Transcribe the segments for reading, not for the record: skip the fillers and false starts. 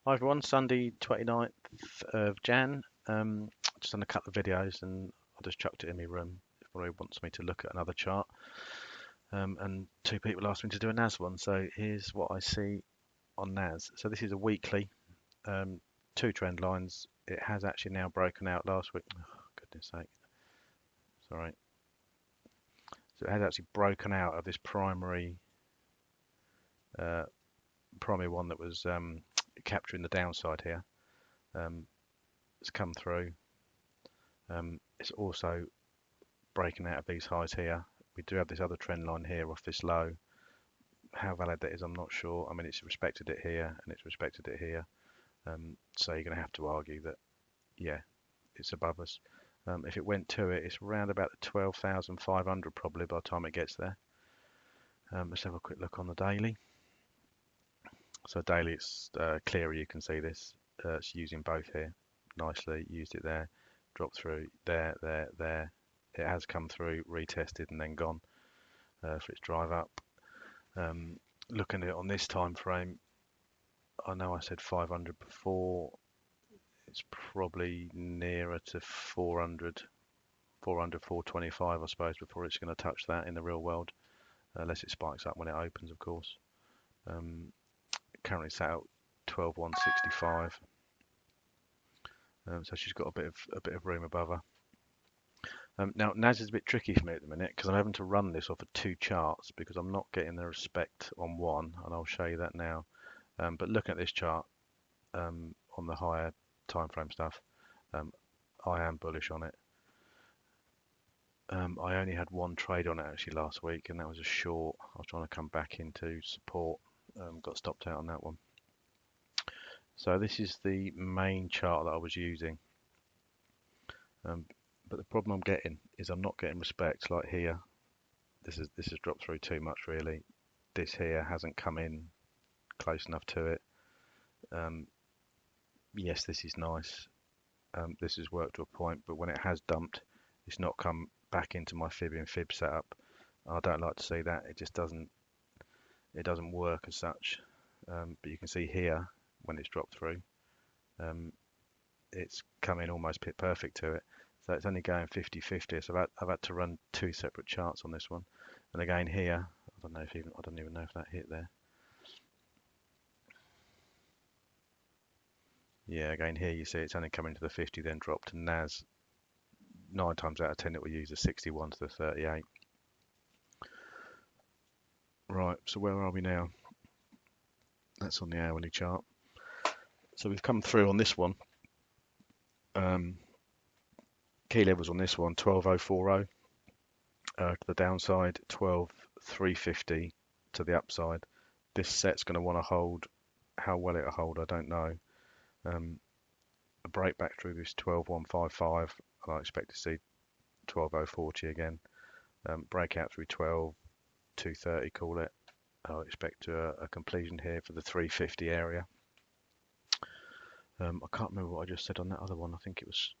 Hi everyone, Sunday 29th of Jan. Just done a couple of videos and I just chucked it in my room if anybody wants me to look at another chart. And two people asked me to do a NAS one, so here's what I see on NAS. So this is a weekly, two trend lines. It has actually now broken out last week. Oh, goodness sake, sorry. So it has actually broken out of this uh, primary one that was capturing the downside here. It's come through. It's also breaking out of these highs here. We do have this other trend line here off this low. How valid that is, I'm not sure. I mean, it's respected it here and it's respected it here. So you're going to have to argue that, yeah, it's above us. If it went to it, it's around about the 12,500 probably by the time it gets there. Let's have a quick look on the daily. So daily, it's clearer. You can see this. It's using both here nicely. Used it there, dropped through there, there. It has come through, retested, and then gone for its drive up. Looking at it on this time frame, I know I said 500 before. It's probably nearer to 400, 425, I suppose, before it's going to touch that in the real world, unless it spikes up when it opens, of course. Currently sat out 12,165. So she's got a bit of room above her. Now, NAS is a bit tricky for me at the minute because I'm having to run this off of two charts because I'm not getting the respect on one, and I'll show you that now. But looking at this chart on the higher time frame stuff, I am bullish on it. I only had one trade on it actually last week, and that was a short. I was trying to come back into support, got stopped out on that one. So this is the main chart that I was using. But the problem I'm getting is I'm not getting respect like here. This has dropped through too much really. This here hasn't come in close enough to it. Yes, this is nice. This has worked to a point, but when it has dumped, it's not come back into my fib in fib setup. I don't like to see that. It just doesn't work as such. But you can see here when it's dropped through, it's come in almost pit perfect to it. So it's only going 50-50. So I've had to run two separate charts on this one. And again here, I don't even know if that hit there. Yeah, again here you see it's only coming to the 50, then dropped to NAS. 9 times out of 10 it will use the 61 to the 38. Right, so where are we now? That's on the hourly chart. So we've come through on this one. Key levels on this one, 12,040 to the downside, 12,350 to the upside. This set's going to want to hold. How well it'll hold, I don't know. A break back through this 12,155, and I expect to see 12,040 again. Breakout through 12,230, call it. I expect a completion here for the 350 area. I can't remember what I just said on that other one. I think it was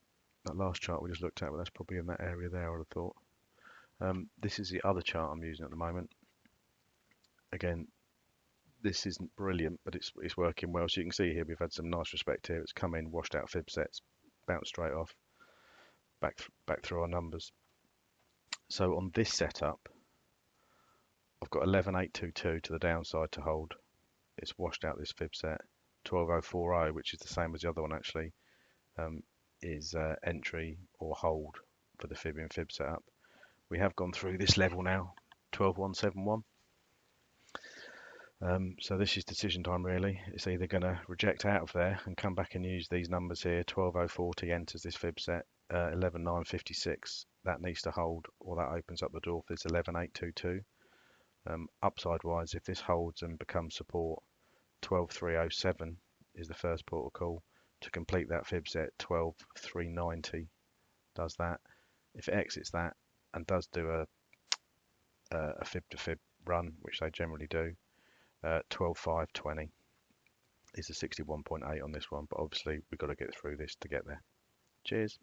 that last chart we just looked at, but that's probably in that area there, I would have thought. This is the other chart I'm using at the moment. Again, this isn't brilliant, but it's working well. So you can see here we've had some nice respect here. It's come in, washed out fib sets, bounced straight off, back through our numbers. So on this setup, I've got 11,822 to the downside to hold. It's washed out this fib set. 12,040, which is the same as the other one actually, is entry or hold for the fib in fib setup. We have gone through this level now, 12,171. So this is decision time really. It's either going to reject out of there and come back and use these numbers here. 12,040 enters this fib set. 11,956 that needs to hold, or that opens up the door for this 11,822. Upside wise, if this holds and becomes support, 12,307 is the first port of call to complete that fib set. 12,390 does that. If it exits that and does do a fib to fib run, which they generally do, 12,520 is the 61.8 on this one, but obviously we've got to get through this to get there. Cheers.